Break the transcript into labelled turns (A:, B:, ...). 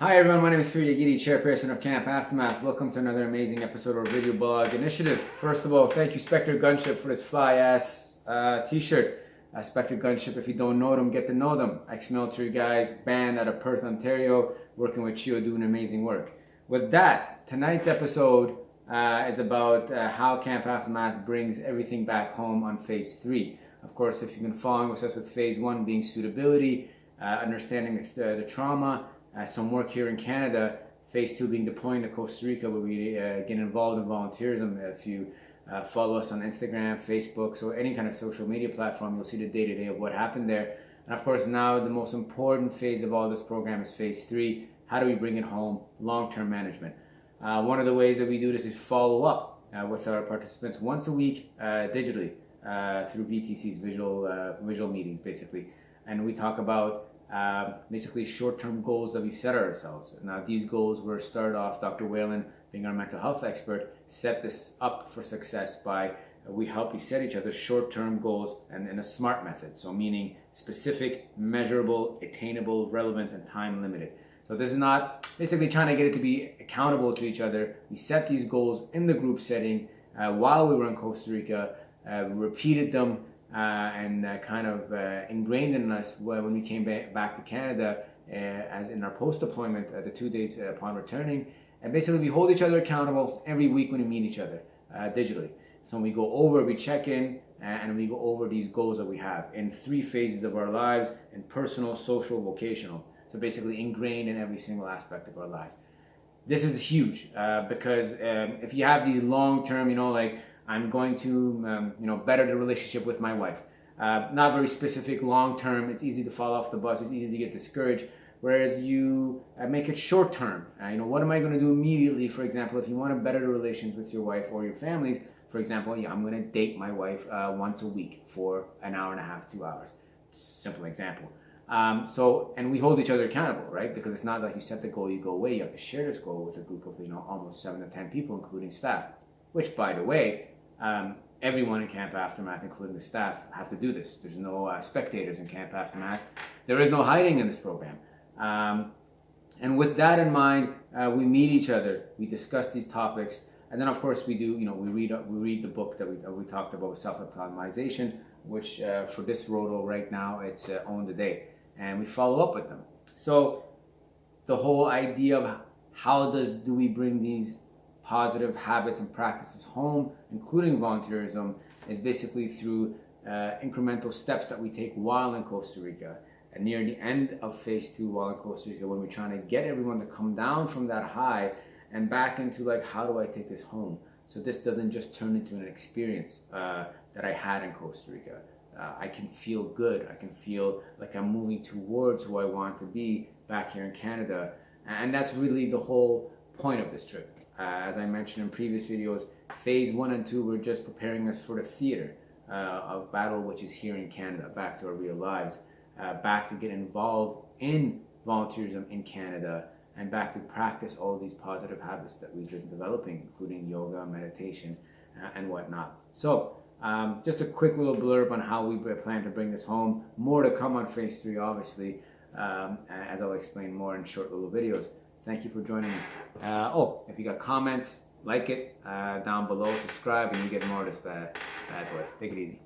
A: Hi everyone, my name is Farid Yaghini, Chairperson of Camp Aftermath. Welcome to another amazing episode of our video blog initiative. First of all, thank you Spectre Gunship for this fly-ass t-shirt. Spectre Gunship, if you don't know them, get to know them. Ex-military guys, band out of Perth, Ontario, working with Chio, doing amazing work. With that, tonight's episode is about how Camp Aftermath brings everything back home on Phase 3. Of course, if you've been following with us with Phase 1 being suitability, understanding the trauma, some work here in Canada, Phase 2 being deploying to Costa Rica, where we get involved in volunteerism. If you follow us on Instagram, Facebook, so any kind of social media platform, you'll see the day-to-day of what happened there. And of course, now the most important phase of all this program is Phase 3. How do we bring it home? Long-term management. One of the ways that we do this is follow up with our participants once a week digitally through VTC's visual meetings, basically. And we talk about basically short-term goals that we've set ourselves. Now these goals were started off, Dr. Whalen, being our mental health expert, set this up for success by we help you set each other short-term goals and in a SMART method. So meaning specific, measurable, attainable, relevant, and time limited. So this is not basically trying to get it to be accountable to each other. We set these goals in the group setting while we were in Costa Rica, repeated them, and kind of ingrained in us when we came back to Canada, as in our post-deployment, the 2 days upon returning. And basically we hold each other accountable every week when we meet each other digitally. So when we go over, we check in, and we go over these goals that we have in 3 phases of our lives: in personal, social, vocational. So basically ingrained in every single aspect of our lives. This is huge because if you have these long-term, like I'm going to, better the relationship with my wife. Not very specific, long-term. It's easy to fall off the bus. It's easy to get discouraged. Whereas you make it short-term. What am I going to do immediately? For example, if you want to better the relations with your wife or your families, for example, I'm going to date my wife once a week for an hour and a half, 2 hours. Simple example. And we hold each other accountable, right? Because it's not like you set the goal, you go away. You have to share this goal with a group of, almost 7 to 10 people, including staff. Which, by the way, everyone in Camp Aftermath, including the staff, have to do this. There's no spectators in Camp Aftermath. There is no hiding in this program. And with that in mind, we meet each other, we discuss these topics, and then of course we do, we read the book that we talked about, self-optimization, which for this roto right now, it's Own the Day, and we follow up with them. So the whole idea of how do we bring these positive habits and practices home, including volunteerism, is basically through incremental steps that we take while in Costa Rica. And near the end of Phase 2 while in Costa Rica, when we're trying to get everyone to come down from that high and back into how do I take this home? So this doesn't just turn into an experience that I had in Costa Rica. I can feel good. I can feel like I'm moving towards who I want to be back here in Canada. And that's really the whole point of this trip. As I mentioned in previous videos, Phase 1 and 2 were just preparing us for the theater of battle, which is here in Canada, back to our real lives, back to get involved in volunteerism in Canada, and back to practice all these positive habits that we've been developing, including yoga, meditation, and whatnot. So just a quick little blurb on how we plan to bring this home. More to come on Phase 3, obviously, as I'll explain more in short little videos. Thank you for joining me. If you got comments, like it down below, subscribe, and you get more of this bad boy. Take it easy.